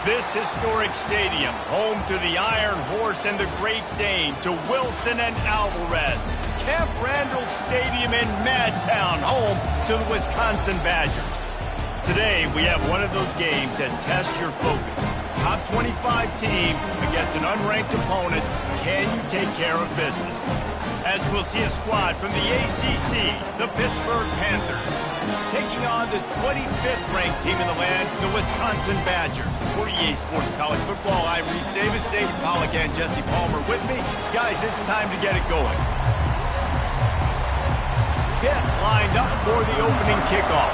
This historic stadium, home to the Iron Horse and the Great Dane, to Wilson and Alvarez. Camp Randall Stadium in Madtown, home to the Wisconsin Badgers. Today, we have one of those games that tests your focus. Top 25 team against an unranked opponent. Can you take care of business? As we'll see a squad from the ACC, the Pittsburgh Panthers, taking on the 25th ranked team in the land, the Wisconsin Badgers. For EA Sports College Football, I'm Reese Davis, David Pollack, and Jesse Palmer with me. Guys, it's time to get it going. Pitt lined up for the opening kickoff.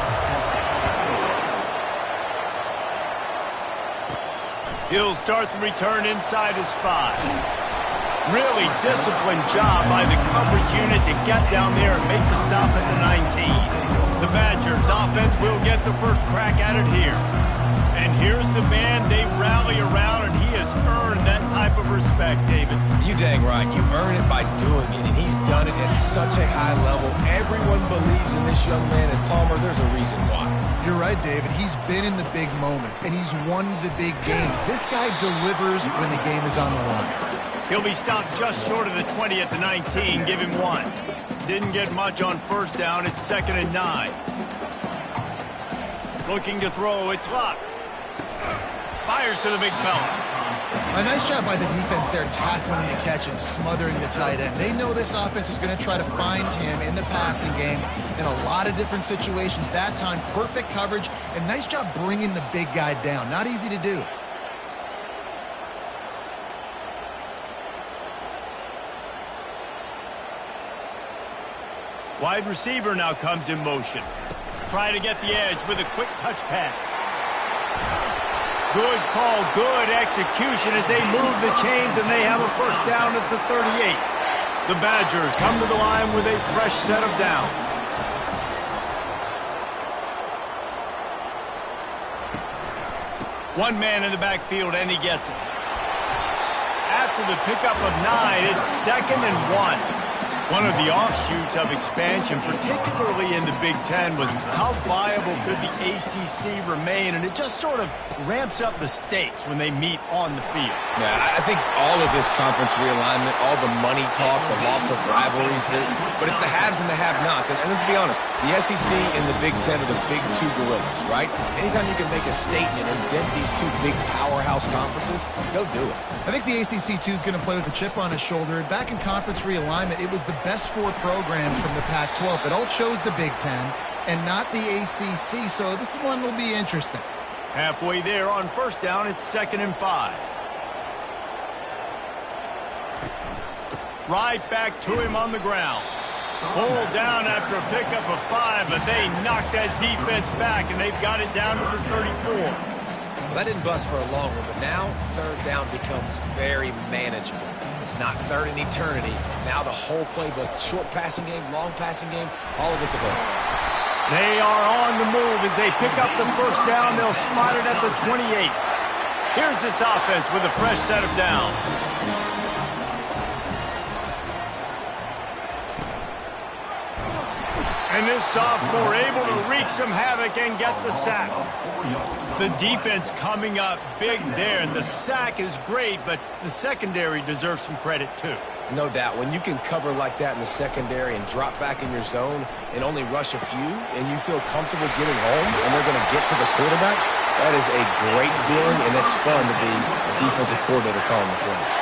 He'll start the return inside his 5. Really disciplined job by the coverage unit to get down there and make the stop at the 19. The Badgers offense will get the first crack at it here. And here's the man they rally around, and he has earned that type of respect, David. You dang right. You earn it by doing it, and he's done it at such a high level. Everyone believes in this young man, and Palmer, there's a reason why. You're right, David. He's been in the big moments, and he's won the big games. This guy delivers when the game is on the line. He'll be stopped just short of the 20 at the 19. Give him 1. Didn't get much on first down. It's 2nd and 9. Looking to throw. It's Luck. Fires to the big fella. A nice job by the defense there, tackling the catch and smothering the tight end. They know this offense is going to try to find him in the passing game in a lot of different situations. That time, perfect coverage, and nice job bringing the big guy down. Not easy to do. Wide receiver now comes in motion. Try to get the edge with a quick touch pass. Good call, good execution as they move the chains, and they have a first down at the 38. The Badgers come to the line with a fresh set of downs. One man in the backfield, and he gets it. After the pickup of 9, it's 2nd and 1. One of the offshoots of expansion, particularly in the Big Ten, was how viable could the ACC remain, and it just sort of ramps up the stakes when they meet on the field. Yeah, I think all of this conference realignment, all the money talk, the loss of rivalries, but it's the haves and the have-nots. And let's be honest, the SEC and the Big Ten are the big two gorillas, right? Anytime you can make a statement and dent these two big powerhouse conferences, go do it. I think the ACC, too, is going to play with a chip on his shoulder. Back in conference realignment, it was the best 4 programs from the Pac-12 that all chose the Big Ten and not the ACC, so this one will be interesting. Halfway there on first down, it's 2nd and 5. Right back to him on the ground. Pulled down after a pickup of 5, but they knocked that defense back, and they've got it down to the 34. Well, that didn't bust for a long one, but now 3rd down becomes very manageable. It's not 3rd in eternity. Now the whole playbook, short passing game, long passing game, all of it's available. They are on the move as they pick up the first down. They'll spot it at the 28. Here's this offense with a fresh set of downs. And this sophomore able to wreak some havoc and get the sack. The defense coming up big there, and the sack is great, but the secondary deserves some credit too. No doubt. When you can cover like that in the secondary and drop back in your zone and only rush a few, and you feel comfortable getting home and they're going to get to the quarterback, that is a great feeling, and it's fun to be a defensive coordinator calling the plays.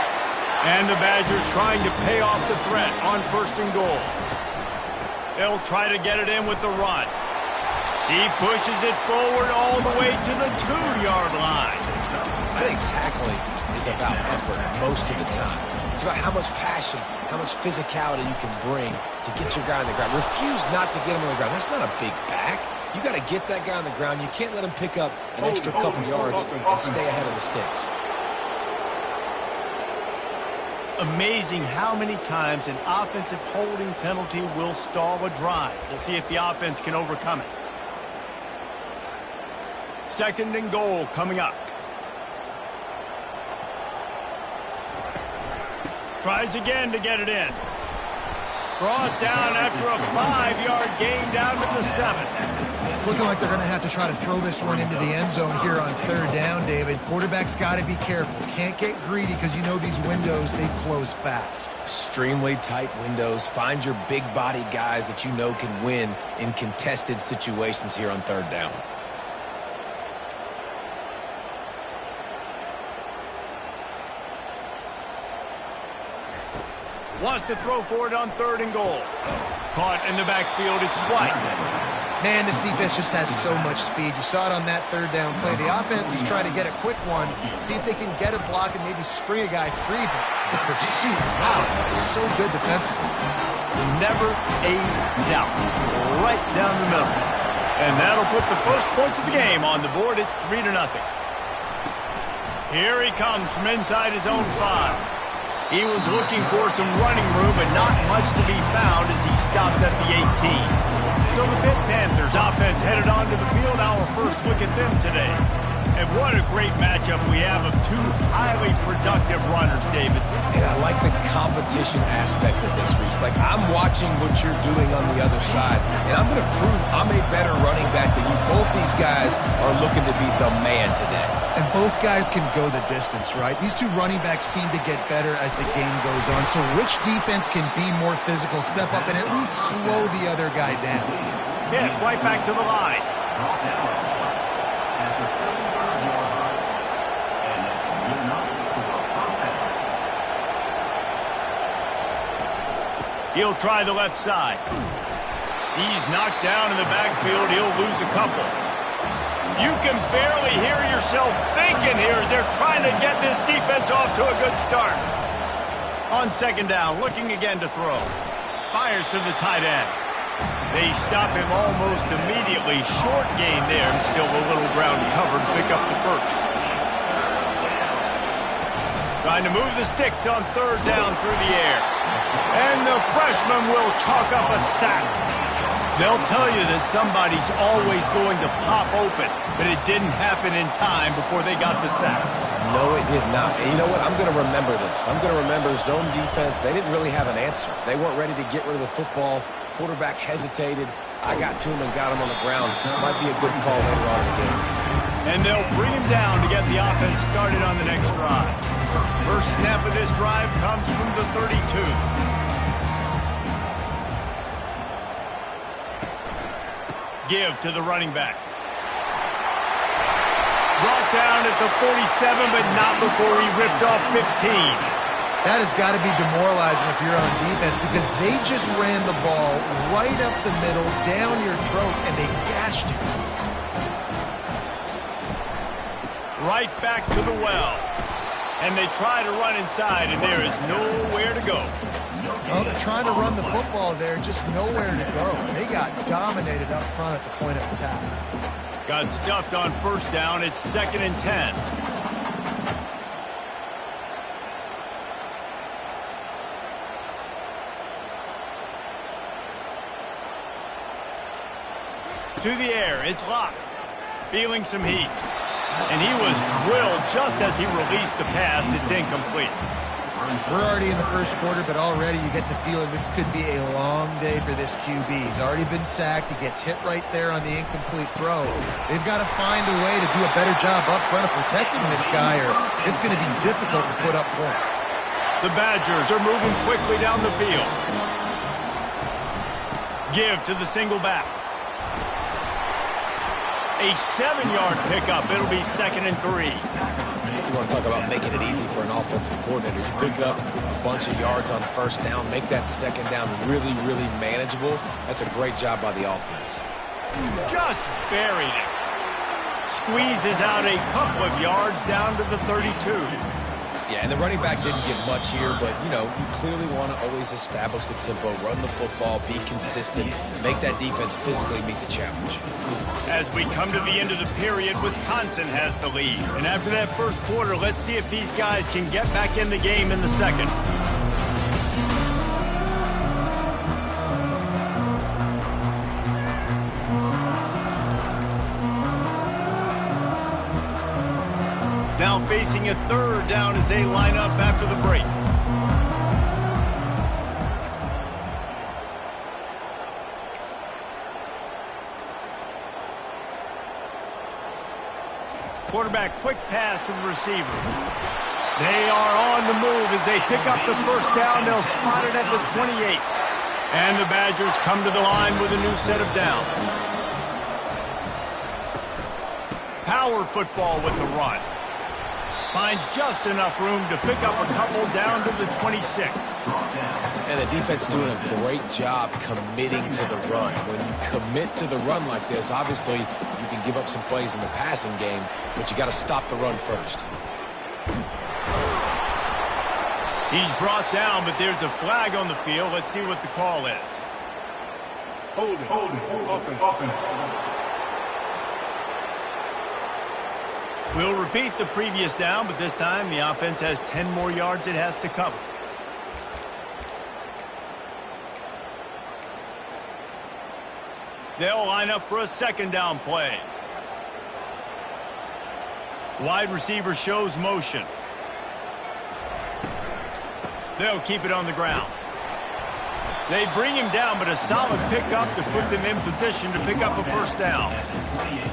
And the Badgers trying to pay off the threat on 1st and goal. They'll try to get it in with the run. He pushes it forward all the way to the 2-yard line. I think tackling is about effort most of the time. It's about how much passion, how much physicality you can bring to get your guy on the ground. Refuse not to get him on the ground. That's not a big back. You got to get that guy on the ground. You can't let him pick up an extra couple yards and stay ahead of the sticks. Amazing how many times an offensive holding penalty will stall a drive. We'll see if the offense can overcome it. 2nd and goal coming up. Tries again to get it in. Brought down after a 5-yard gain down to the 7. It's looking like they're going to have to try to throw this one into the end zone here on third down, David. Quarterback's got to be careful. Can't get greedy because you know these windows, they close fast. Extremely tight windows. Find your big body guys that you know can win in contested situations here on third down. Wants to throw for it on 3rd and goal. Caught in the backfield, it's White. Man, this defense just has so much speed. You saw it on that 3rd down play. The offense is trying to get a quick one, see if they can get a block and maybe spring a guy free, but the pursuit, wow, that was so good defensively. Never a doubt. Right down the middle. And that'll put the first points of the game on the board. It's 3-0. Here he comes from inside his own 5. He was looking for some running room, but not much to be found as he stopped at the 18. So the Pitt Panthers offense headed onto the field. Our first look at them today. And what a great matchup we have of two highly productive runners, Davis. And I like the competition aspect of this, Reese. Like, I'm watching what you're doing on the other side, and I'm going to prove I'm a better running back than you. Both these guys are looking to be the man today. And both guys can go the distance, right? These two running backs seem to get better as the game goes on. So which defense can be more physical, step up, and at least slow the other guy down? Hit right back to the line. He'll try the left side. He's knocked down in the backfield. He'll lose a couple. You can barely hear yourself thinking here as they're trying to get this defense off to a good start. On 2nd down, looking again to throw. Fires to the tight end. They stop him almost immediately. Short gain there, and still a little ground covered to pick up the first. Trying to move the sticks on 3rd down through the air. And the freshman will chalk up a sack. They'll tell you that somebody's always going to pop open, but it didn't happen in time before they got the sack. No, it did not. And you know what? I'm going to remember this. I'm going to remember zone defense. They didn't really have an answer. They weren't ready to get rid of the football. Quarterback hesitated. I got to him and got him on the ground. Might be a good call later on in the game. And they'll bring him down to get the offense started on the next drive. First snap of this drive comes from the 32. Give to the running back. Brought down at the 47, but not before he ripped off 15. That has got to be demoralizing if you're on defense because they just ran the ball right up the middle, down your throats, and they gashed you. Right back to the well. And they try to run inside, and there is nowhere to go. Well, they're trying to run the football there, just nowhere to go. They got dominated up front at the point of attack. Got stuffed on 1st down. It's 2nd and 10. To the air, it's Locke. Feeling some heat. And he was drilled just as he released the pass. It's incomplete. We're already in the first quarter, but already you get the feeling this could be a long day for this QB. He's already been sacked. He gets hit right there on the incomplete throw. They've got to find a way to do a better job up front of protecting this guy, or it's going to be difficult to put up points. The Badgers are moving quickly down the field. Give to the single back. A 7-yard pickup. It'll be 2nd and 3. You want to talk about making it easy for an offensive coordinator. You pick up a bunch of yards on 1st down, make that 2nd down really, really manageable. That's a great job by the offense. Just buried it. Squeezes out a couple of yards down to the 32. Yeah, and the running back didn't get much here, but, you know, you clearly want to always establish the tempo, run the football, be consistent, make that defense physically meet the challenge. As we come to the end of the period, Wisconsin has the lead. And after that first quarter, let's see if these guys can get back in the game in the second. Now facing a 3rd down as they line up after the break. Quarterback quick pass to the receiver. They are on the move as they pick up the first down. They'll spot it at the 28. And the Badgers come to the line with a new set of downs. Power football with the run. Finds just enough room to pick up a couple down to the 26. And the defense doing a great job committing to the run. When you commit to the run like this, obviously you can give up some plays in the passing game, but you got to stop the run first. He's brought down, but there's a flag on the field. Let's see what the call is. Hold it, open. We'll repeat the previous down, but this time the offense has 10 more yards it has to cover. They'll line up for a second down play. Wide receiver shows motion. They'll keep it on the ground. They bring him down, but a solid pickup to put them in position to pick up a first down.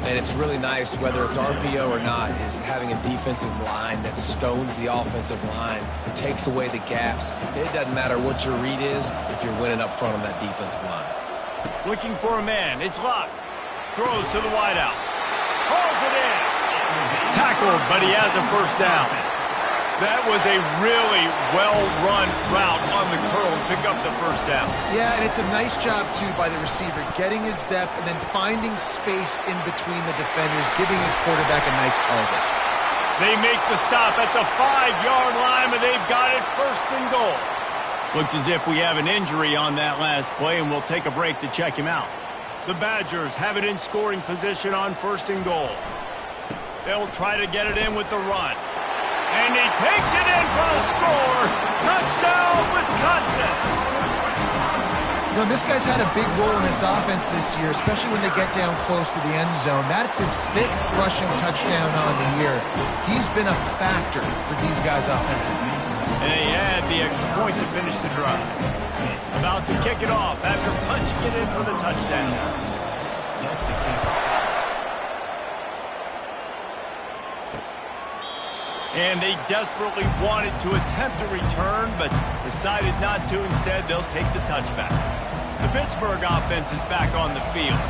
And it's really nice, whether it's RPO or not, is having a defensive line that stones the offensive line, takes away the gaps. It doesn't matter what your read is if you're winning up front on that defensive line. Looking for a man. It's locked. Throws to the wideout. Hauls it in. Tackled, but he has a first down. That was a really well-run route on the curl to pick up the first down. Yeah, and it's a nice job, too, by the receiver, getting his depth and then finding space in between the defenders, giving his quarterback a nice target. They make the stop at the 5-yard line, but they've got it first and goal. Looks as if we have an injury on that last play, and we'll take a break to check him out. The Badgers have it in scoring position on first and goal. They'll try to get it in with the run. And he takes it in for a score. Touchdown, Wisconsin. You know, this guy's had a big role in this offense this year, especially when they get down close to the end zone. That's his 5th rushing touchdown on the year. He's been a factor for these guys offensively. And he had the extra point to finish the drive. About to kick it off after punching it in for the touchdown. And they desperately wanted to attempt a return, but decided not to. Instead, they'll take the touchback. The Pittsburgh offense is back on the field.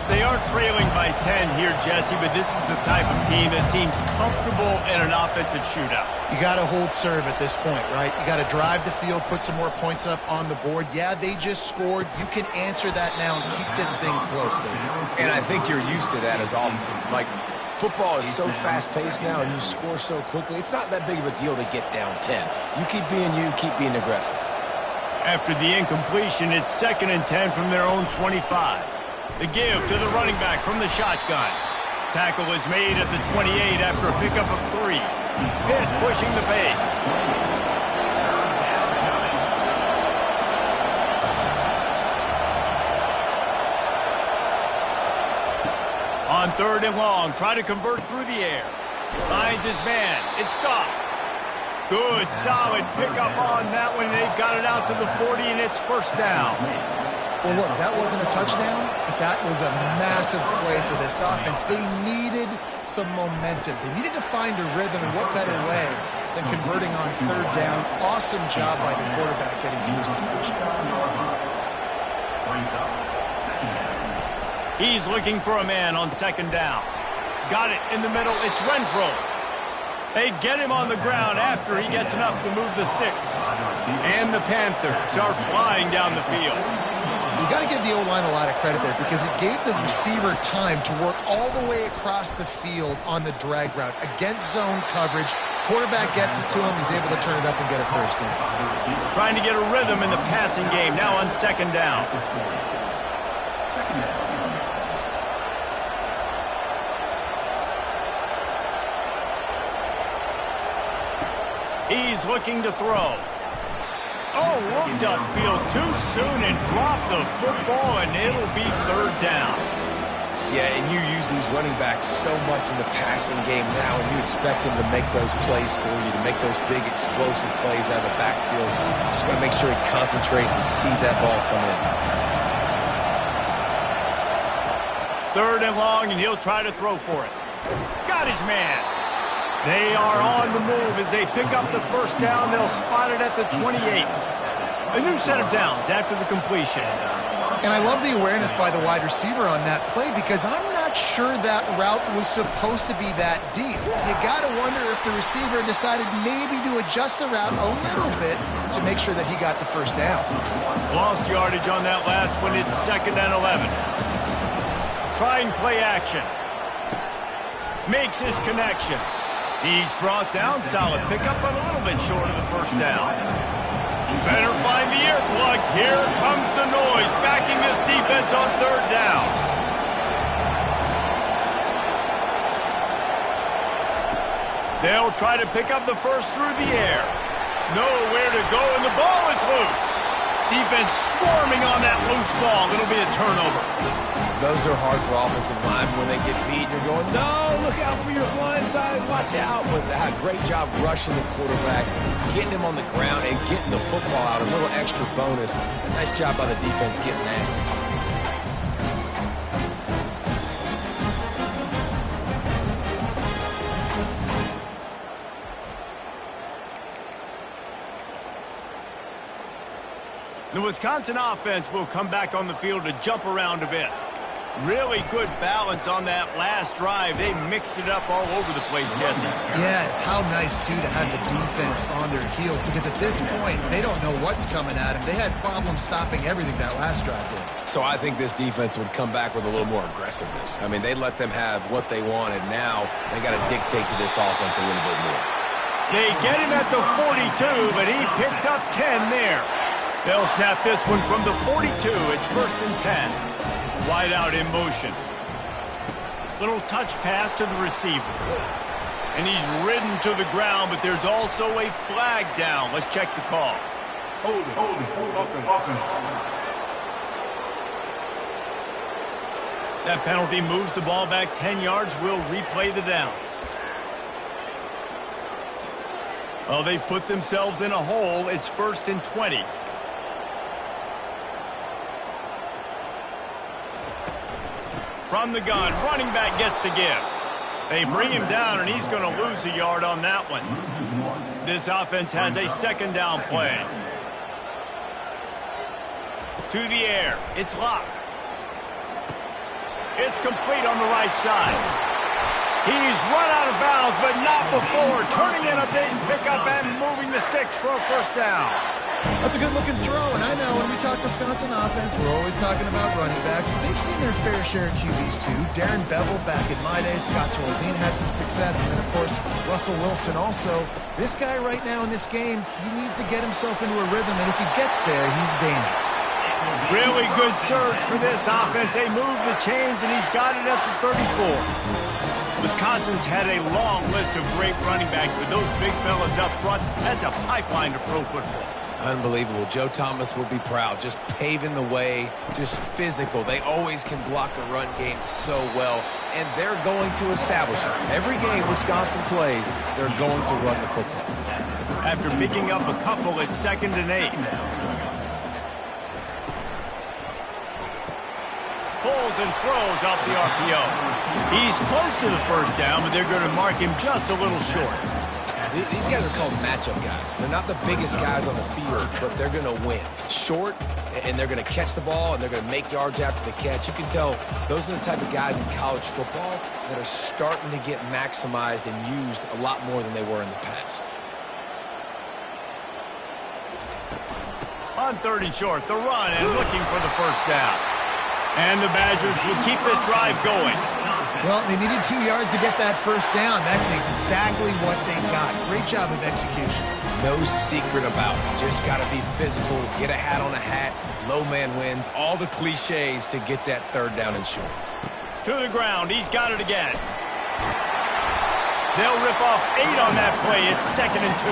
They are trailing by 10 here, Jesse, but this is the type of team that seems comfortable in an offensive shootout. You got to hold serve at this point, right? You got to drive the field, put some more points up on the board. Yeah, they just scored. You can answer that now and keep this thing close. And I think you're used to that as offense. Like, football is so fast-paced now, and you score so quickly. It's not that big of a deal to get down 10. You keep being aggressive. After the incompletion, it's 2nd and 10 from their own 25. The give to the running back from the shotgun. Tackle is made at the 28 after a pickup of 3. Pitt pushing the pace. On 3rd and long, try to convert through the air. Finds his man. It's Goff. Good, solid pickup on that one. They've got it out to the 40, and it's first down. Well, look, that wasn't a touchdown, but that was a massive play for this offense. They needed some momentum. They needed to find a rhythm, and what better way than converting on 3rd down. Awesome job by the quarterback getting to his position. He's looking for a man on 2nd down. Got it in the middle. It's Renfro. They get him on the ground after he gets enough to move the sticks. And the Panthers are flying down the field. You got to give the O-line a lot of credit there because it gave the receiver time to work all the way across the field on the drag route against zone coverage. Quarterback gets it to him. He's able to turn it up and get a first down. Trying to get a rhythm in the passing game. Now on 2nd down. He's looking to throw. Oh, looked upfield too soon and dropped the football, and it'll be 3rd down. Yeah, and you use these running backs so much in the passing game now, and you expect them to make those plays for you, to make those big explosive plays out of the backfield. Just got to make sure he concentrates and see that ball come in. 3rd and long, and he'll try to throw for it. Got his man. They are on the move as they pick up the first down. They'll spot it at the 28. A new set of downs after the completion. And I love the awareness by the wide receiver on that play because I'm not sure that route was supposed to be that deep. You got to wonder if the receiver decided maybe to adjust the route a little bit to make sure that he got the first down. Lost yardage on that last one. It's 2nd and 11. Trying play action. Makes his connection. He's brought down. Solid pickup, but a little bit short of the first down. Better find the earplugs. Here comes the noise, backing this defense on 3rd down. They'll try to pick up the first through the air. Nowhere to go, and the ball is loose. Defense swarming on that loose ball. It'll be a turnover. Those are hard for offensive linemen when they get beat. You're going, no, look out for your blind side, watch out. But a great job rushing the quarterback, getting him on the ground, and getting the football out. A little extra bonus. Nice job by the defense getting nasty. The Wisconsin offense will come back on the field to jump around a bit. Really good balance on that last drive. They mixed it up all over the place, Jesse. Yeah, how nice, too, to have the defense on their heels because at this point, they don't know what's coming at them. They had problems stopping everything that last drive did. So I think this defense would come back with a little more aggressiveness. I mean, they let them have what they wanted. Now they got to dictate to this offense a little bit more. They get him at the 42, but he picked up 10 there. They'll snap this one from the 42. It's 1st and 10. Wide out in motion. Little touch pass to the receiver. And he's ridden to the ground, but there's also a flag down. Let's check the call. Hold it. Offense. That penalty moves the ball back 10 yards. We'll replay the down. Well, they've put themselves in a hole. It's 1st and 20. From the gun, running back gets to give. They bring him down, and he's going to lose a yard on that one. This offense has a 2nd down play. To the air. It's locked. It's complete on the right side. He's run out of bounds, but not before. Turning in a big pickup and moving the sticks for a 1st down. That's a good-looking throw, and I know when we talk Wisconsin offense, we're always talking about running backs, but they've seen their fair share of QBs, too. Darren Bevel back in my day, Scott Tolzien had some success, and then, of course, Russell Wilson also. This guy right now in this game, he needs to get himself into a rhythm, and if he gets there, he's dangerous. Really good surge for this offense. They move the chains, and he's got it at the 34. Wisconsin's had a long list of great running backs, but those big fellas up front, that's a pipeline to pro football. Unbelievable. Joe Thomas will be proud. Just paving the way, just physical. They always can block the run game so well, and they're going to establish it. Every game Wisconsin plays, they're going to run the football. After picking up a couple, it's 2nd and 8. Pulls and throws off the RPO. He's close to the 1st down, but they're going to mark him just a little short. These guys are called matchup guys. They're not the biggest guys on the field, but they're going to win. Short, and they're going to catch the ball, and they're going to make yards after the catch. You can tell those are the type of guys in college football that are starting to get maximized and used a lot more than they were in the past. On 3rd and short, the run and looking for the 1st down. And the Badgers will keep this drive going. Well, they needed 2 yards to get that 1st down. That's exactly what they got. Great job of execution. No secret about it. Just got to be physical, get a hat on a hat, low man wins, all the cliches to get that 3rd down and short. To the ground. He's got it again. They'll rip off 8 on that play. It's 2nd and 2.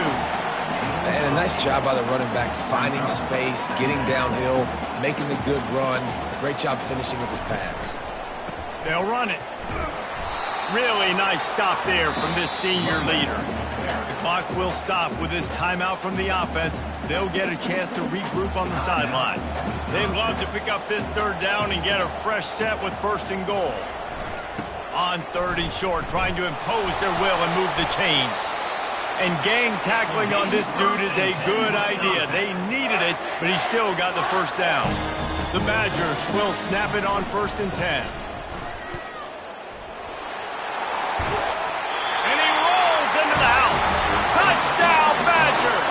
And a nice job by the running back, finding space, getting downhill, making the good run. Great job finishing with his pads. They'll run it. Really nice stop there from this senior leader. The clock will stop with this timeout from the offense. They'll get a chance to regroup on the sideline. They'd love to pick up this 3rd down and get a fresh set with 1st and goal. On 3rd and short, trying to impose their will and move the chains. And gang tackling on this dude is a good idea. They needed it, but he still got the first down. The Badgers will snap it on 1st and 10. And he rolls into the house. Touchdown, Badgers!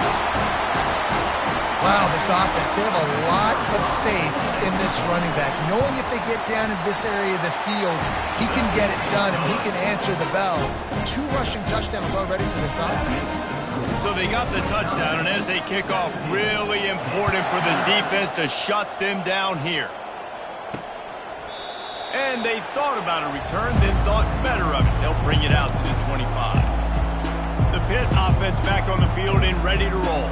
Wow, this offense, they have a lot of faith in this running back, knowing if they get down in this area of the field, he can get it done and he can answer the bell. 2 rushing touchdowns already for this offense. So they got the touchdown, and as they kick off, really important for the defense to shut them down here. And they thought about a return, then thought better of it. They'll bring it out to the 25. The Pitt offense back on the field and ready to roll.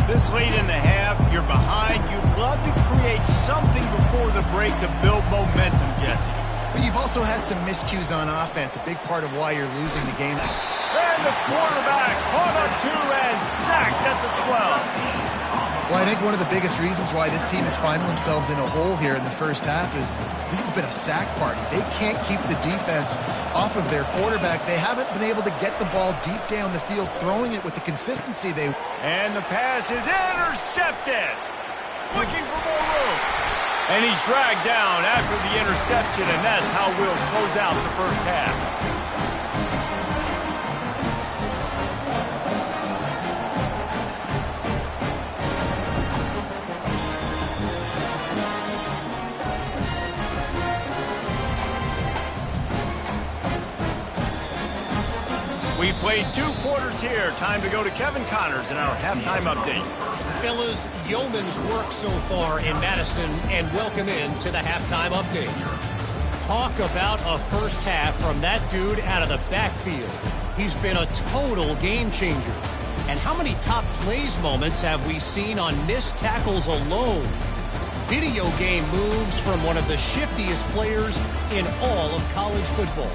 This late in the half, you're behind. You'd love to create something before the break to build momentum, Jesse. But you've also had some miscues on offense, a big part of why you're losing the game. And the quarterback caught on 2 and sacked at the 12. Well, I think one of the biggest reasons why this team is finding themselves in a hole here in the first half is this has been a sack party. They can't keep the defense off of their quarterback. They haven't been able to get the ball deep down the field, throwing it with the consistency they... And the pass is intercepted. Looking for more room. And he's dragged down after the interception, and that's how we'll close out the first half. We played 2 quarters here. Time to go to Kevin Connors in our halftime update. Fellas, yeoman's work so far in Madison, and welcome in to the halftime update. Talk about a first half from that dude out of the backfield. He's been a total game changer. And how many top plays moments have we seen on missed tackles alone? Video game moves from one of the shiftiest players in all of college football.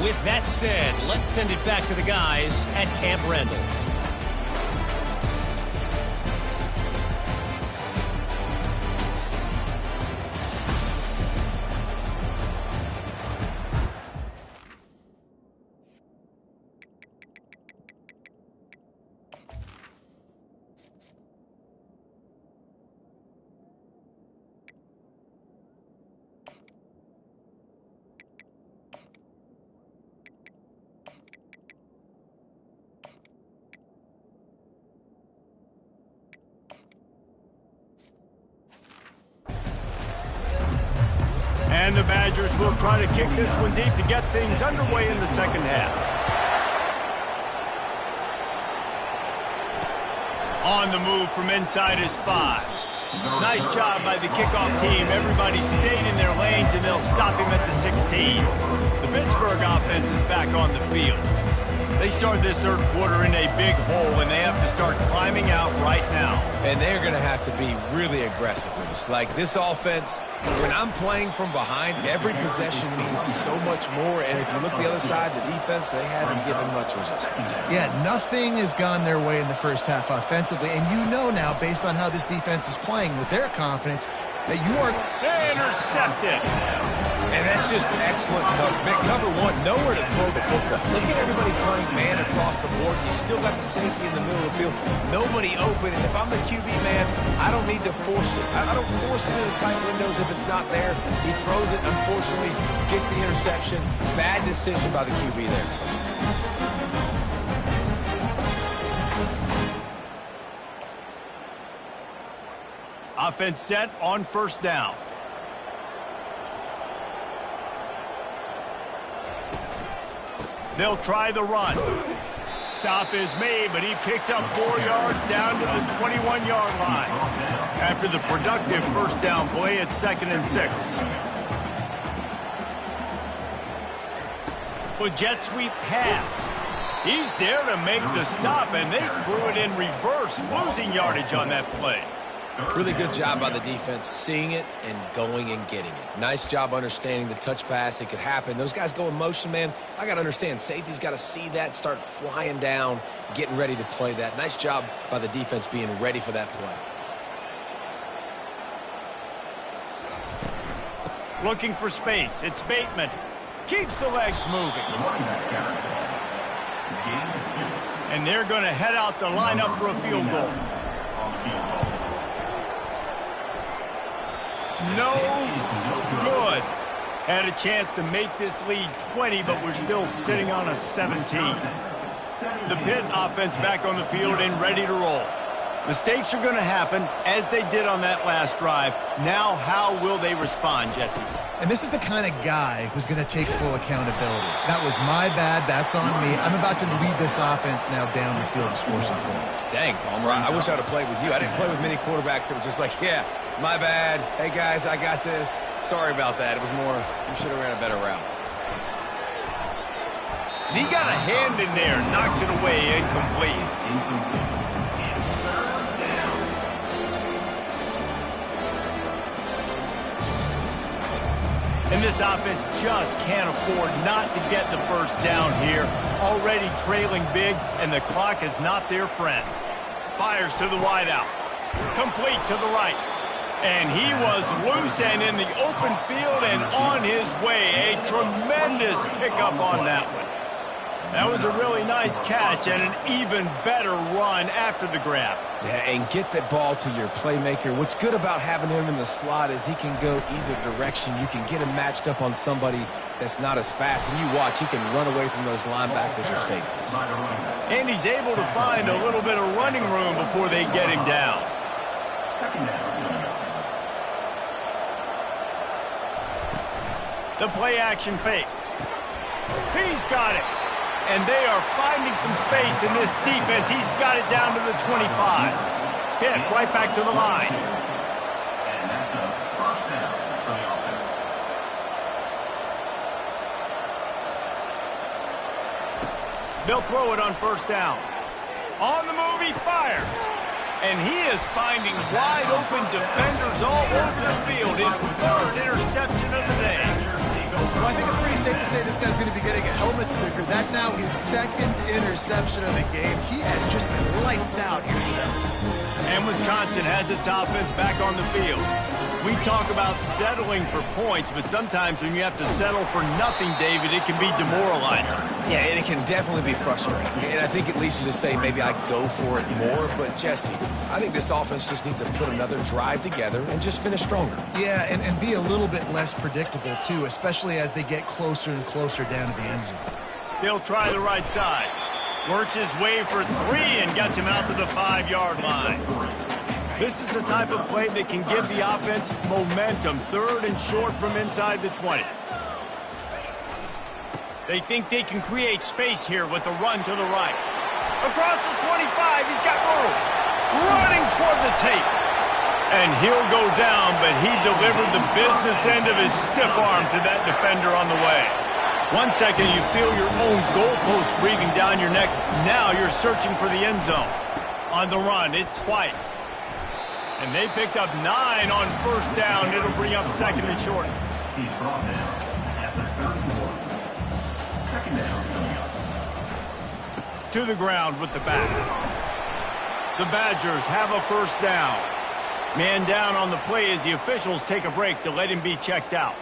With that said, let's send it back to the guys at Camp Randall. And the Badgers will try to kick this one deep to get things underway in the second half. On the move from inside is 5. Nice job by the kickoff team. Everybody stayed in their lanes, and they'll stop him at the 16. The Pittsburgh offense is back on the field. They start this third quarter in a big hole, and they have to start climbing out right now. And they're going to have to be really aggressive with us. Like this offense, when I'm playing from behind, every possession means so much more. And if you look the other side, the defense, they haven't given much resistance. Yeah, nothing has gone their way in the first half offensively. And you know now, based on how this defense is playing with their confidence, that you are... Intercepted. And that's just excellent coverage. Man, cover 1, nowhere to throw the football. Look at everybody playing man across the board. You still got the safety in the middle of the field. Nobody open. And if I'm the QB, man, I don't need to force it. I don't force it into tight windows if it's not there. He throws it, unfortunately, gets the interception. Bad decision by the QB there. Offense set on first down. They'll try the run. Stop is made, but he picks up 4 yards down to the 21-yard line. After the productive first down play, it's 2nd and 6. With jet sweep pass. He's there to make the stop, and they threw it in reverse, losing yardage on that play. Really good job by the defense, seeing it and going and getting it. Nice job understanding the touch pass. It could happen. Those guys go in motion, man. I got to understand, safety's got to see that, start flying down, getting ready to play that. Nice job by the defense being ready for that play. Looking for space. It's Bateman. Keeps the legs moving. And they're going to head out to line up for a field goal. No good. Had a chance to make this lead 20, but we're still sitting on a 17. The Pitt offense back on the field and ready to roll. Mistakes are going to happen, as they did on that last drive. Now, how will they respond, Jesse? And this is the kind of guy who's going to take full accountability. That was my bad. That's on me. I'm about to lead this offense now down the field and score some points. Dang, Palmer, I wish I would have played with you. I didn't play with many quarterbacks that were just like, yeah, my bad. Hey, guys, I got this. Sorry about that. It was more, you should have ran a better route. And he got a hand in there, knocks it away, incomplete. And this offense just can't afford not to get the first down here. Already trailing big, and the clock is not their friend. Fires to the wideout. Complete to the right. And he was loose and in the open field and on his way. A tremendous pickup on that one. That was a really nice catch and an even better run after the grab. Yeah, and get that ball to your playmaker. What's good about having him in the slot is he can go either direction. You can get him matched up on somebody that's not as fast. And you watch, he can run away from those linebackers or safeties. And he's able to find a little bit of running room before they get him down. The play action fake. He's got it. And they are finding some space in this defense. He's got it down to the 25. Pitt right back to the line. And that's a first down for the offense. They'll throw it on first down. On the move, he fires. And he is finding wide open defenders all over the field. His third interception of the day. Well, I think it's pretty safe to say this guy's going to be getting a helmet sticker. That now his second interception of the game. He has just been lights out here today. And Wisconsin has its offense back on the field. We talk about settling for points, but sometimes when you have to settle for nothing, David, it can be demoralizing. Yeah, and it can definitely be frustrating. And I think it leads you to say maybe I go for it more. But, Jesse, I think this offense just needs to put another drive together and just finish stronger. Yeah, and be a little bit less predictable, too, especially as they get closer and closer down to the end zone. He'll try the right side. Works his way for 3 and gets him out to the 5-yard line. This is the type of play that can give the offense momentum. Third and short from inside the 20. They think they can create space here with a run to the right. Across the 25, he's got room. Running toward the tape. And he'll go down, but he delivered the business end of his stiff arm to that defender on the way. 1 second, you feel your own goalpost breathing down your neck. Now you're searching for the end zone. On the run, it's White. And they picked up 9 on first down. It'll bring up second and short. He's brought down at the 34. Second down coming up. To the ground with the back. The Badgers have a first down. Man down on the play as the officials take a break to let him be checked out.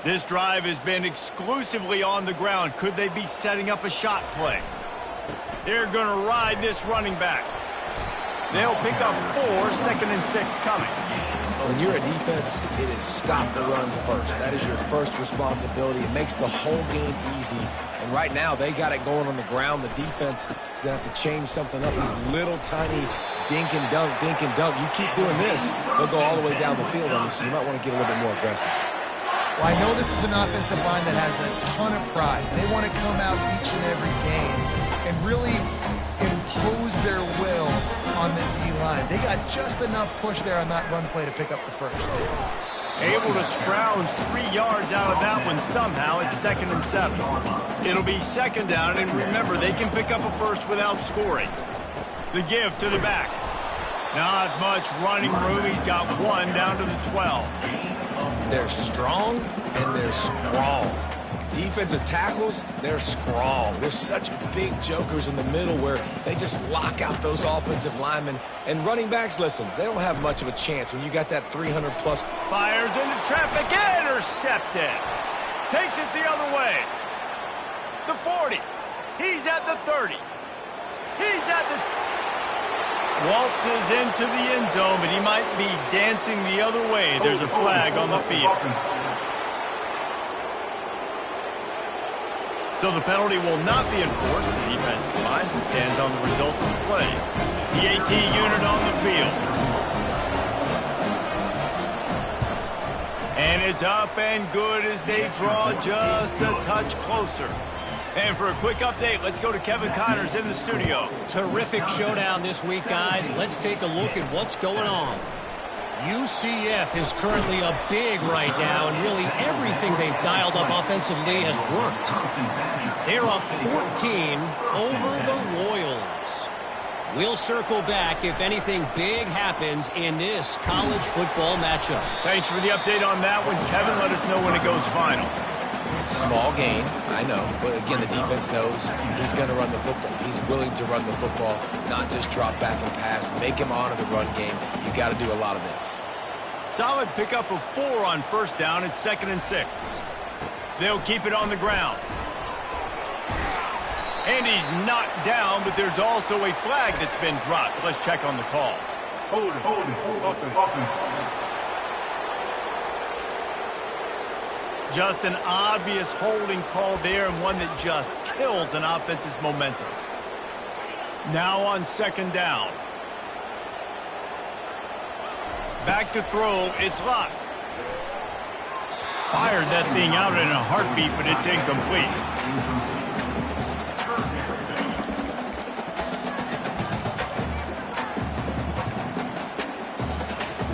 This drive has been exclusively on the ground. Could they be setting up a shot play? They're going to ride this running back. They'll pick up 4, second and 6 coming. When you're a defense, it is stop the run first. That is your first responsibility. It makes the whole game easy. And right now, they got it going on the ground. The defense is going to have to change something up. These little tiny dink and dunk, dink and dunk. You keep doing this, they'll go all the way down the field on you, so you might want to get a little bit more aggressive. Well, I know this is an offensive line that has a ton of pride. They want to come out each and every game and really impose their will on the D-line. They got just enough push there on that run play to pick up the first. Able to scrounge 3 yards out of that one somehow. It's second and 7. It'll be second down, and remember, they can pick up a first without scoring. The give to the back. Not much running room. He's got 1 down to the 12. They're strong and they're strong. Defensive tackles, they're strong. There's such big jokers in the middle where they just lock out those offensive linemen. And running backs, listen, they don't have much of a chance when you got that 300-plus. Fires into traffic, Intercepted. Takes it the other way. The 40. He's at the 30. He's at the... Waltzes into the end zone, but he might be dancing the other way. There's a flag on the field. So the penalty will not be enforced. The defense declines and stands on the result of the play. The AT unit on the field. And it's up and good as they draw just a touch closer. And for a quick update, let's go to Kevin Connors in the studio. Terrific showdown this week, guys. Let's take a look at what's going on. UCF is currently up big right now, and really everything they've dialed up offensively has worked. They're up 14 over the Royals. We'll circle back if anything big happens in this college football matchup. Thanks for the update on that one, Kevin. Let us know when it goes final. Small gain, I know, but again, the defense knows he's going to run the football. He's willing to run the football, not just drop back and pass, make him honor the run game. You got to do a lot of this. Solid pickup of 4 on first down. It's 2nd and 6. They'll keep it on the ground. And he's knocked down, but there's also a flag that's been dropped. Let's check on the call. Hold it. Just an obvious holding call there, and one that just kills an offense's momentum. Now on 2nd down. Back to throw. It's locked. Fired that thing out in a heartbeat, but it's incomplete.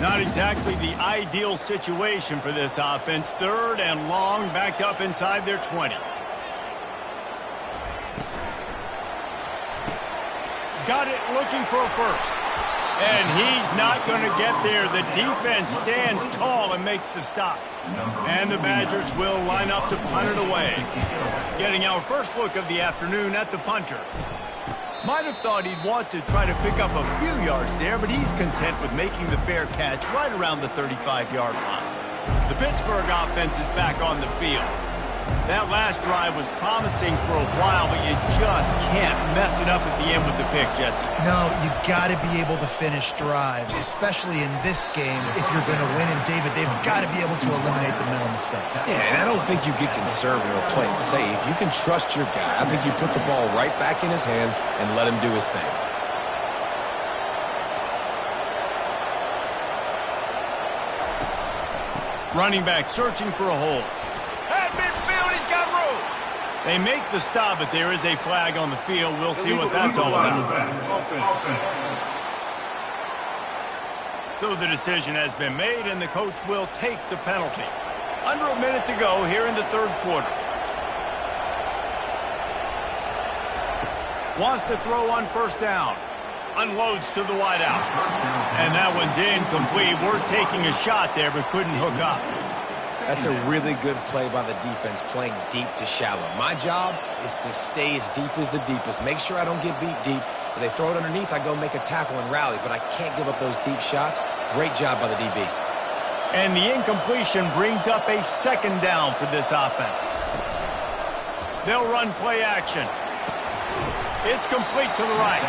Not exactly the ideal situation for this offense. 3rd and long, backed up inside their 20. Got it, looking for a first. And he's not going to get there. The defense stands tall and makes the stop. And the Badgers will line up to punt it away. Getting our first look of the afternoon at the punter. Might have thought he'd want to try to pick up a few yards there, but he's content with making the fair catch right around the 35-yard line. The Pittsburgh offense is back on the field. That last drive was promising for a while, but you just can't mess it up at the end with the pick, Jesse. No, you got to be able to finish drives, especially in this game. If you're going to win, and David, they've got to be able to eliminate the mental mistakes. Yeah, and I don't think you get conservative or play it safe. You can trust your guy. I think you put the ball right back in his hands and let him do his thing. Running back searching for a hole. At midfield, he's got room. They make the stop, but there is a flag on the field. We'll see what that's all about. So the decision has been made, and the coach will take the penalty. Under a minute to go here in the 3rd quarter. Wants to throw on 1st down. Unloads to the wideout. And that one's incomplete. We're taking a shot there, but couldn't hook up. That's a really good play by the defense, playing deep to shallow. My job is to stay as deep as the deepest. Make sure I don't get beat deep. If they throw it underneath, I go make a tackle and rally, but I can't give up those deep shots. Great job by the DB. And the incompletion brings up a 2nd down for this offense. They'll run play action. It's complete to the right.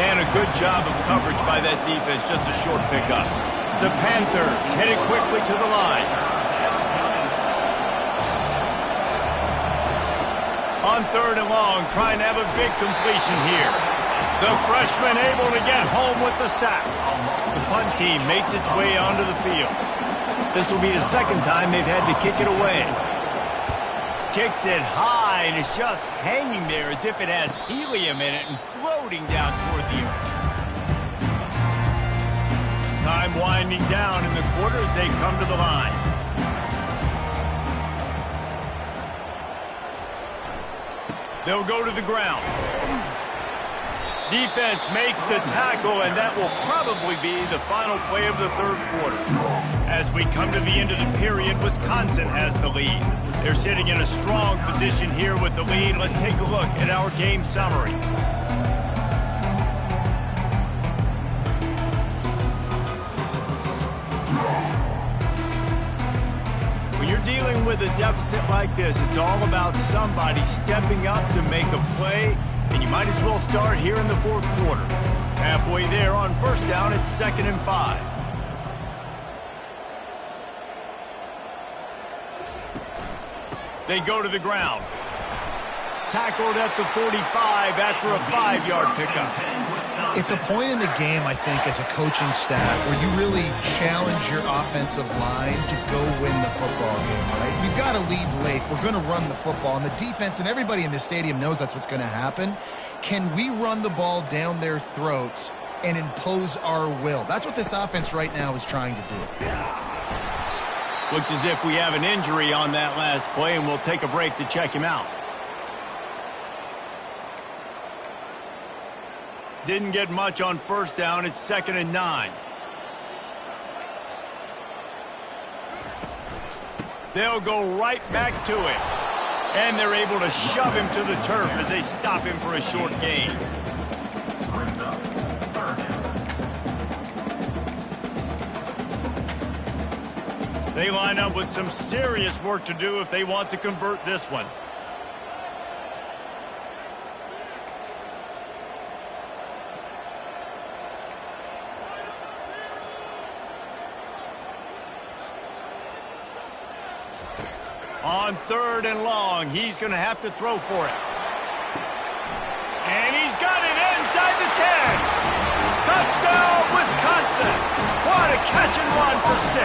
And a good job of coverage by that defense, just a short pickup. The Panthers headed quickly to the line. On 3rd and long, trying to have a big completion here. The freshman able to get home with the sack. The punt team makes its way onto the field. This will be the 2nd time they've had to kick it away. Kicks it high, and it's just hanging there as if it has helium in it and floating down toward the earth. Time winding down in the quarter as they come to the line. They'll go to the ground. Defense makes the tackle, and that will probably be the final play of the 3rd quarter. As we come to the end of the period, Wisconsin has the lead. They're sitting in a strong position here with the lead. Let's take a look at our game summary. We dealing with a deficit like this, it's all about somebody stepping up to make a play, and you might as well start here in the fourth quarter. Halfway there on first down, it's 2nd and 5. They go to the ground. Tackled at the 45 after a 5-yard pickup. It's a point in the game, I think, as a coaching staff where you really challenge your offensive line to go win the football game, right? We've got to lead late. We're going to run the football. And the defense and everybody in this stadium knows that's what's going to happen. Can we run the ball down their throats and impose our will? That's what this offense right now is trying to do. Looks as if we have an injury on that last play, and we'll take a break to check him out. Didn't get much on first down. It's 2nd and 9. They'll go right back to him. And they're able to shove him to the turf as they stop him for a short gain. They line up with some serious work to do if they want to convert this one. On 3rd and long, he's going to have to throw for it. And he's got it inside the 10. Touchdown, Wisconsin. What a catch and run for 6.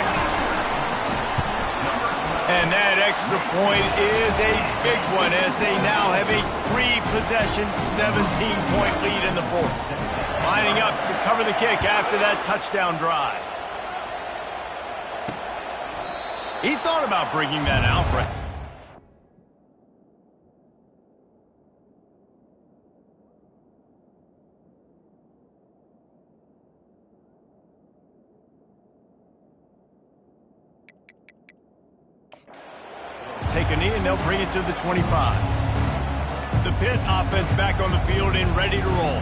And that extra point is a big one as they now have a 3-possession, 17-point lead in the fourth. Lining up to cover the kick after that touchdown drive. He thought about bringing that out, right? Take a knee and they'll bring it to the 25. The Pitt offense back on the field and ready to roll.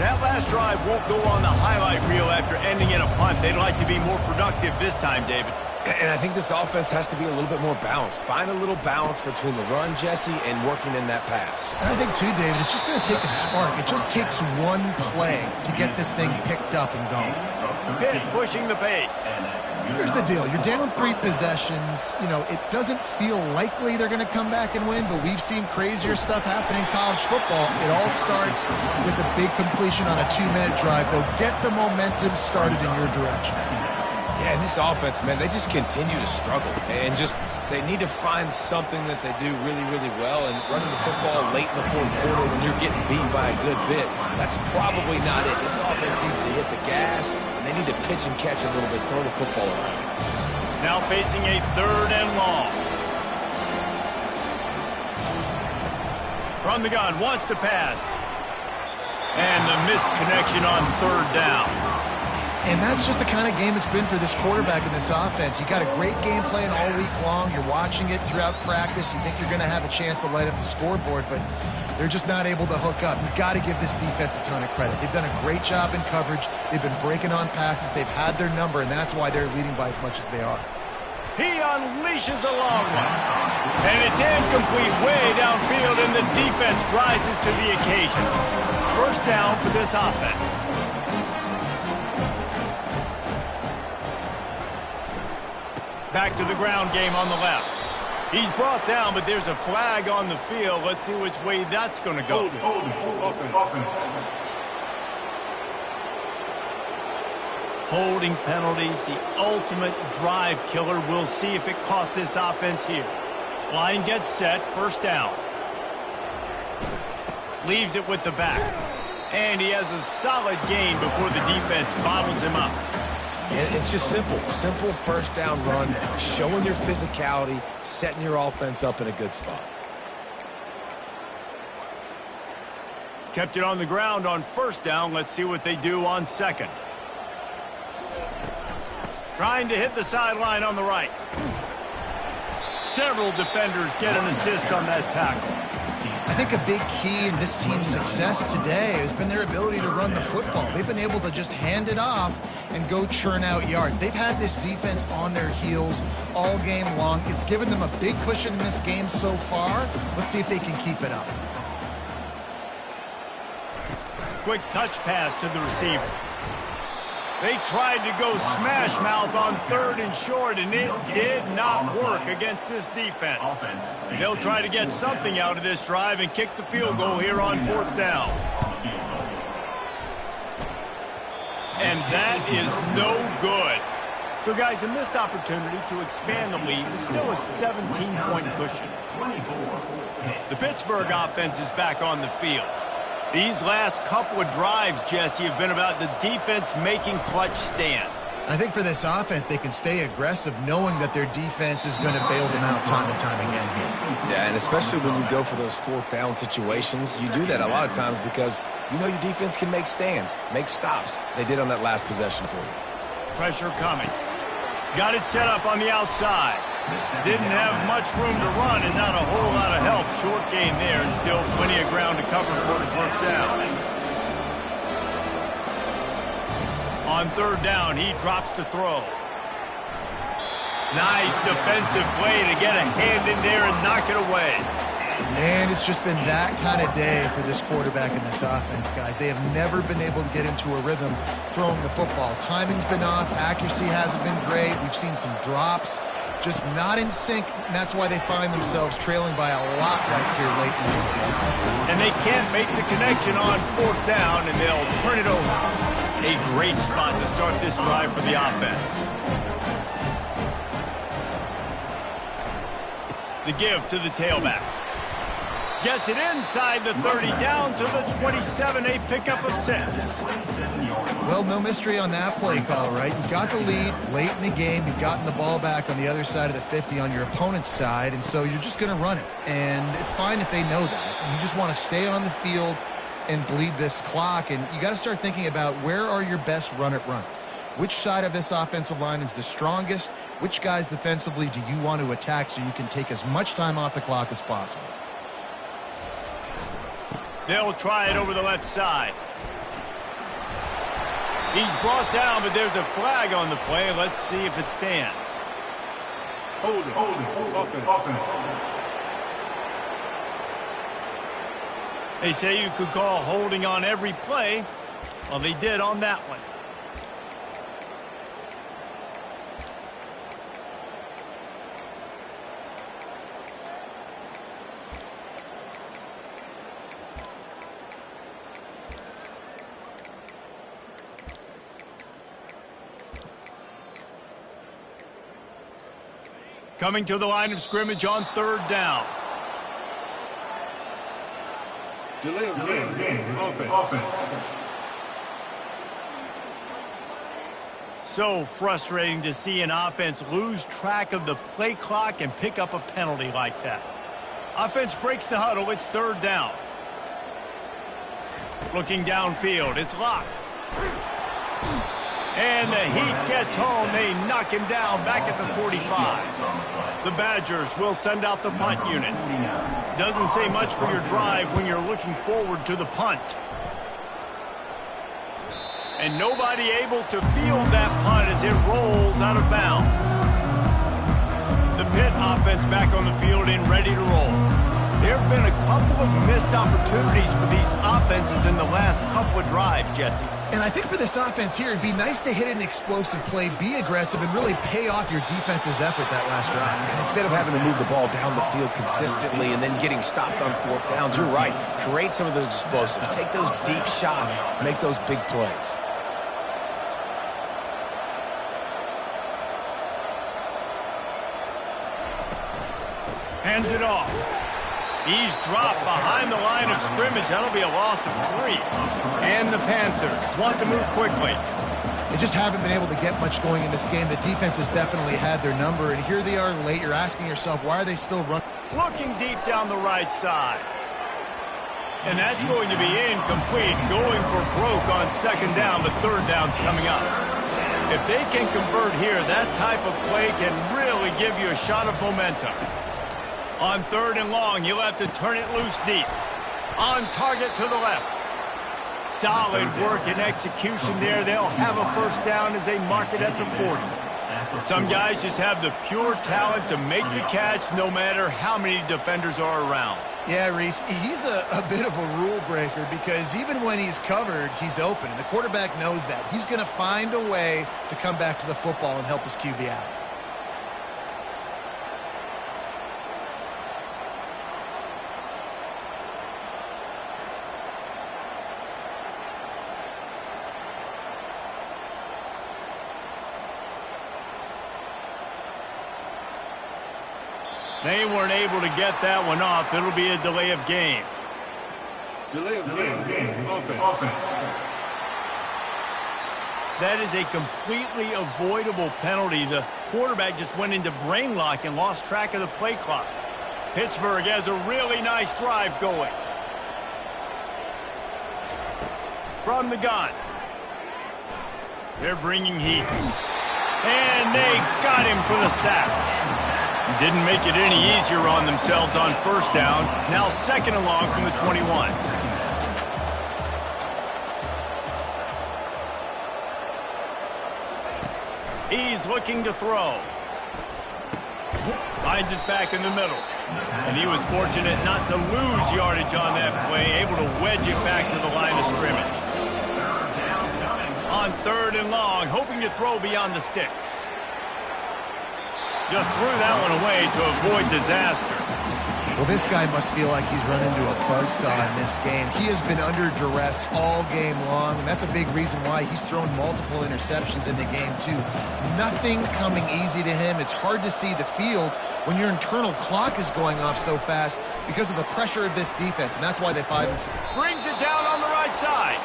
That last drive won't go on the highlight reel after ending in a punt. They'd like to be more productive this time, David. And I think this offense has to be a little bit more balanced. Find a little balance between the run, Jesse, and working in that pass. And I think, too, David, it's just going to take a spark. It just takes one play to get this thing picked up and going. Pitt pushing the pace. Here's the deal. You're down 3 possessions. You know, it doesn't feel likely they're going to come back and win, but we've seen crazier stuff happen in college football. It all starts with a big completion on a 2-minute drive. They'll get the momentum started in your direction. Yeah, and this offense, man, they just continue to struggle. And they need to find something that they do really, really well. And running the football late in the fourth quarter when you're getting beat by a good bit, that's probably not it. This offense needs to hit the gas, and they need to pitch and catch a little bit, throw the football around. Now facing a 3rd and long. From the gun, wants to pass. And the missed connection on 3rd down. And that's just the kind of game it's been for this quarterback in this offense. You got a great game plan all week long. You're watching it throughout practice. You think you're going to have a chance to light up the scoreboard, but they're just not able to hook up. You've got to give this defense a ton of credit. They've done a great job in coverage. They've been breaking on passes. They've had their number, and that's why they're leading by as much as they are. He unleashes a long one. And it's incomplete way downfield, and the defense rises to the occasion. First down for this offense. Back to the ground game on the left. He's brought down, but there's a flag on the field. Let's see which way that's going to go. Holding penalties, the ultimate drive killer. We'll see if it costs this offense here. Line gets set, first down. Leaves it with the back. And he has a solid gain before the defense bottles him up. And it's just simple first down run, showing your physicality, setting your offense up in a good spot. Kept it on the ground on first down. Let's see what they do on 2nd. Trying to hit the sideline on the right. Several defenders get an assist on that tackle. I think a big key in this team's success today has been their ability to run the football. They've been able to just hand it off and go churn out yards. They've had this defense on their heels all game long. It's given them a big cushion in this game so far. Let's see if they can keep it up. Quick touch pass to the receiver. They tried to go smash mouth on 3rd and short, and it did not work against this defense. They'll try to get something out of this drive and kick the field goal here on 4th down. And that is no good. So, guys, a missed opportunity to expand the lead. It's still a 17-point cushion. The Pittsburgh offense is back on the field. These last couple of drives, Jesse, have been about the defense making clutch stand. I think for this offense, they can stay aggressive knowing that their defense is going to bail them out time and time again. Yeah, and especially when you go for those 4th down situations, you do that a lot of times because you know your defense can make stands, make stops. They did on that last possession for you. Pressure coming. Got it set up on the outside. Didn't have much room to run and not a whole lot of help. Short game there and still plenty of ground to cover for the 1st down. On 3rd down, he drops to throw. Nice defensive play to get a hand in there and knock it away. And it's just been that kind of day for this quarterback in this offense, guys. They have never been able to get into a rhythm throwing the football. Timing's been off. Accuracy hasn't been great. We've seen some drops. Just not in sync, and that's why they find themselves trailing by a lot right here late in the game. And they can't make the connection on 4th down, and they'll turn it over. A great spot to start this drive for the offense. The give to the tailback. Gets it inside the 30, down to the 27, a pickup of 6. Well, no mystery on that play call, right? You got the lead late in the game. You've gotten the ball back on the other side of the 50 on your opponent's side, and so you're just going to run it. And it's fine if they know that. You just want to stay on the field and bleed this clock, and you got to start thinking about where are your best run-it runs. Which side of this offensive line is the strongest? Which guys defensively do you want to attack so you can take as much time off the clock as possible? They'll try it over the left side. He's brought down, but there's a flag on the play. Let's see if it stands. Hold it. Offense. They say you could call holding on every play. Well, they did on that one. Coming to the line of scrimmage on 3rd down. Delay of game. Offense. So frustrating to see an offense lose track of the play clock and pick up a penalty like that. Offense breaks the huddle. It's 3rd down. Looking downfield. It's locked. And the heat gets home. They knock him down back at the 45. The Badgers will send out the punt unit. Doesn't say much for your drive when you're looking forward to the punt. And nobody able to field that punt as it rolls out of bounds. The Pitt offense back on the field and ready to roll. There have been a couple of missed opportunities for these offenses in the last couple of drives, Jesse. And I think for this offense here, it'd be nice to hit an explosive play, be aggressive, and really pay off your defense's effort that last drive. And instead of having to move the ball down the field consistently and then getting stopped on 4th downs, you're right. Create some of those explosives. Take those deep shots. Make those big plays. Hands it off. He's dropped behind the line of scrimmage. That'll be a loss of 3. And the Panthers want to move quickly. They just haven't been able to get much going in this game. The defense has definitely had their number, and here they are late. You're asking yourself, why are they still running? Looking deep down the right side. And that's going to be incomplete. Going for broke on 2nd down, but 3rd down's coming up. If they can convert here, that type of play can really give you a shot of momentum. On 3rd and long, he'll have to turn it loose deep. On target to the left. Solid work and execution there. They'll have a first down as they mark it at the 40. Some guys just have the pure talent to make the catch no matter how many defenders are around. Yeah, Reese, he's a bit of a rule breaker because even when he's covered, he's open. And the quarterback knows that. He's going to find a way to come back to the football and help his QB out. They weren't able to get that one off. It'll be a delay of game. Delay of game. Offense. That is a completely avoidable penalty. The quarterback just went into brain lock and lost track of the play clock. Pittsburgh has a really nice drive going. From the gun. They're bringing heat. And they got him for the sack. Didn't make it any easier on themselves on first down. Now 2nd and long from the 21. He's looking to throw. Finds us back in the middle. And he was fortunate not to lose yardage on that play, able to wedge it back to the line of scrimmage. On 3rd and long, hoping to throw beyond the sticks. Just threw that one away to avoid disaster. Well, this guy must feel like he's run into a buzzsaw in this game. He has been under duress all game long, and that's a big reason why he's thrown multiple interceptions in the game, too. Nothing coming easy to him. It's hard to see the field when your internal clock is going off so fast because of the pressure of this defense, and that's why they find him. Brings it down on the right side.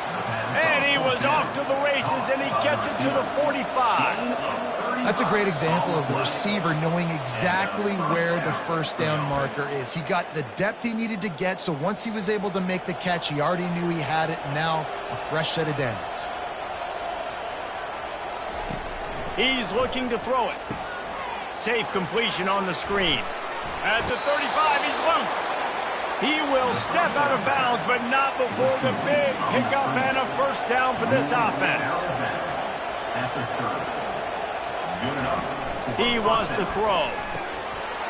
And he was off to the races, and he gets it to the 45. That's a great example of the receiver knowing exactly where the first down marker is. He got the depth he needed to get, so once he was able to make the catch, he already knew he had it, and now a fresh set of downs. He's looking to throw it. Safe completion on the screen. At the 35, he's loose. He will step out of bounds, but not before the big pickup and a first down for this offense. He wants to throw.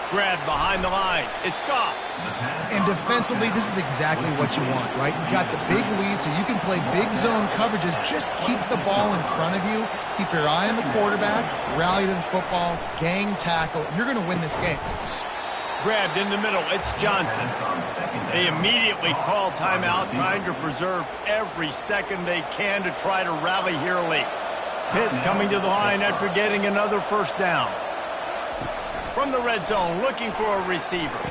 Grabbed behind the line. It's gone. And defensively, this is exactly what you want, right? You got the big lead, so you can play big zone coverages. Just keep the ball in front of you. Keep your eye on the quarterback. Rally to the football. Gang tackle. You're going to win this game. Grabbed in the middle. It's Johnson. They immediately call timeout, trying to preserve every second they can to try to rally here late. Pitt coming to the line after getting another first down. From the red zone, looking for a receiver.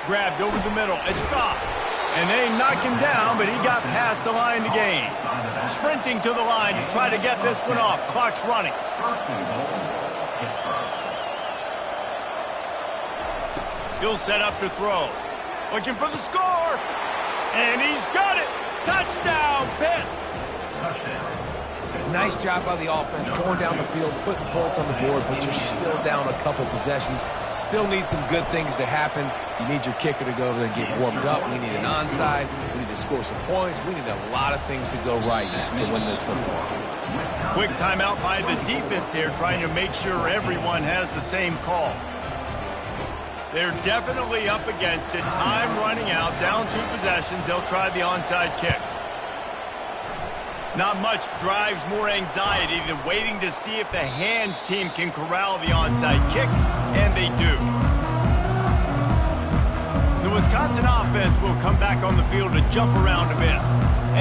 Grabbed over the middle. It's gone. And they knock him down, but he got past the line to gain. Sprinting to the line to try to get this one off. Clock's running. He'll set up to throw. Looking for the score. And he's got it. Touchdown, Pitt. Nice job by the offense going down the field, putting points on the board, but you're still down a couple possessions. Still need some good things to happen. You need your kicker to go over there and get warmed up. We need an onside. We need to score some points. We need a lot of things to go right to win this football. Quick timeout by the defense there, trying to make sure everyone has the same call. They're definitely up against it. Time running out, down 2 possessions. They'll try the onside kick. Not much drives more anxiety than waiting to see if the hands team can corral the onside kick, and they do. The Wisconsin offense will come back on the field to jump around a bit.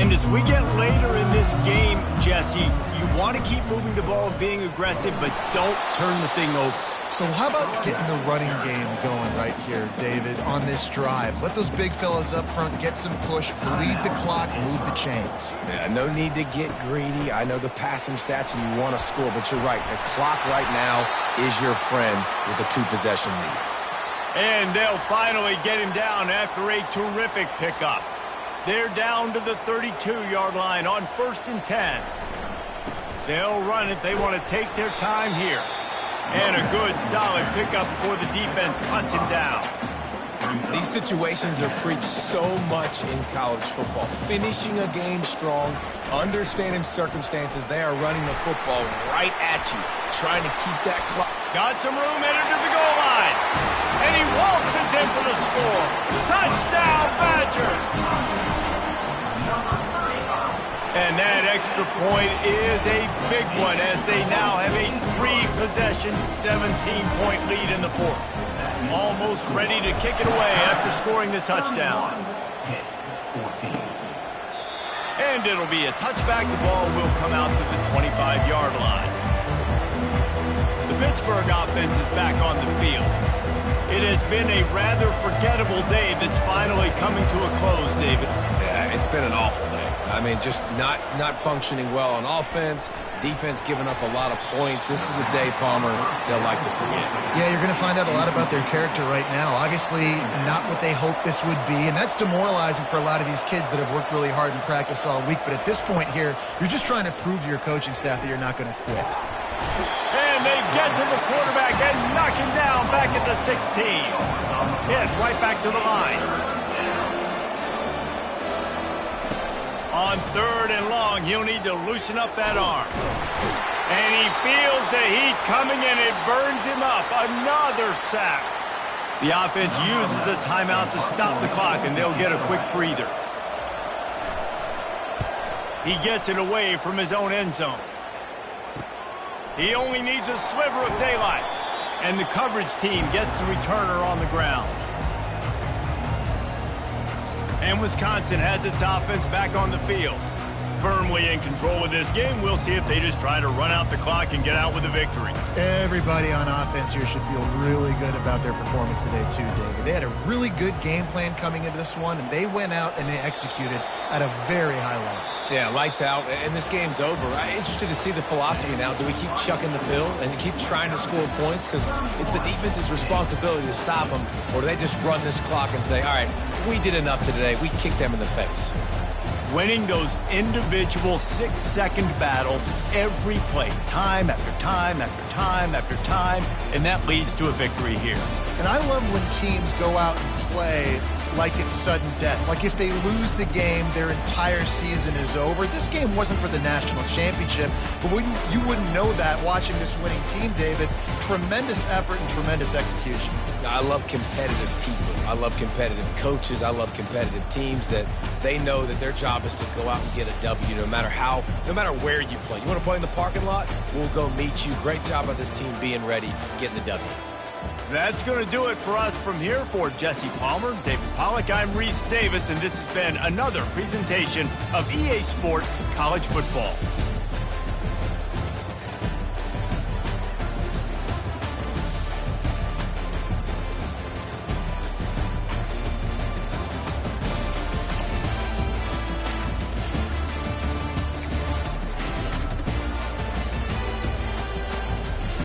And as we get later in this game, Jesse, you want to keep moving the ball and being aggressive, but don't turn the thing over. So how about getting the running game going right here, David, on this drive? Let those big fellas up front get some push, bleed the clock, move the chains. Yeah, no need to get greedy. I know the passing stats and you want to score, but you're right. The clock right now is your friend with a 2-possession lead. And they'll finally get him down after a terrific pickup. They're down to the 32-yard line on 1st and 10. They'll run it. They want to take their time here. And a good, solid pickup before the defense cuts him down. These situations are preached so much in college football. Finishing a game strong, understanding circumstances. They are running the football right at you, trying to keep that clock. Got some room headed to the goal line. And he waltzes in for the score. Touchdown, Badgers! And that extra point is a big one as they now have a 3-possession, 17-point lead in the fourth. Almost ready to kick it away after scoring the touchdown. And it'll be a touchback. The ball will come out to the 25-yard line. The Pittsburgh offense is back on the field. It has been a rather forgettable day that's finally coming to a close, David. Yeah, it's been an awful day. I mean, just not functioning well on offense, defense giving up a lot of points. This is a day, Palmer, they'll like to forget. Yeah, you're going to find out a lot about their character right now. Obviously, not what they hoped this would be, and that's demoralizing for a lot of these kids that have worked really hard in practice all week. But at this point here, you're just trying to prove to your coaching staff that you're not going to quit. And they get to the quarterback and knock him down back at the 16. Hit right back to the line. On 3rd and long, he'll need to loosen up that arm. And he feels the heat coming and it burns him up. Another sack. The offense uses a timeout to stop the clock, and they'll get a quick breather. He gets it away from his own end zone. He only needs a sliver of daylight. And the coverage team gets the returner on the ground. And Wisconsin has its offense back on the field. Firmly in control of this game. We'll see if they just try to run out the clock and get out with a victory. Everybody on offense here should feel really good about their performance today too, David. They had a really good game plan coming into this one, and they went out and they executed at a very high level. Yeah, lights out, and this game's over. I'm interested to see the philosophy now. Do we keep chucking the pill and keep trying to score points because it's the defense's responsibility to stop them, or do they just run this clock and say, all right, we did enough today. We kicked them in the face. Winning those individual 6-second battles every play, time after time after time after time, and that leads to a victory here. And I love when teams go out and play like it's sudden death. Like if they lose the game, their entire season is over. This game wasn't for the national championship, but you wouldn't know that watching this winning team, David. Tremendous effort and tremendous execution. I love competitive people. I love competitive coaches. I love competitive teams that they know that their job is to go out and get a W no matter where you play. You want to play in the parking lot? We'll go meet you. Great job by this team being ready, getting the W. That's going to do it for us from here. For Jesse Palmer, David Pollack, I'm Reese Davis, and this has been another presentation of EA Sports College Football.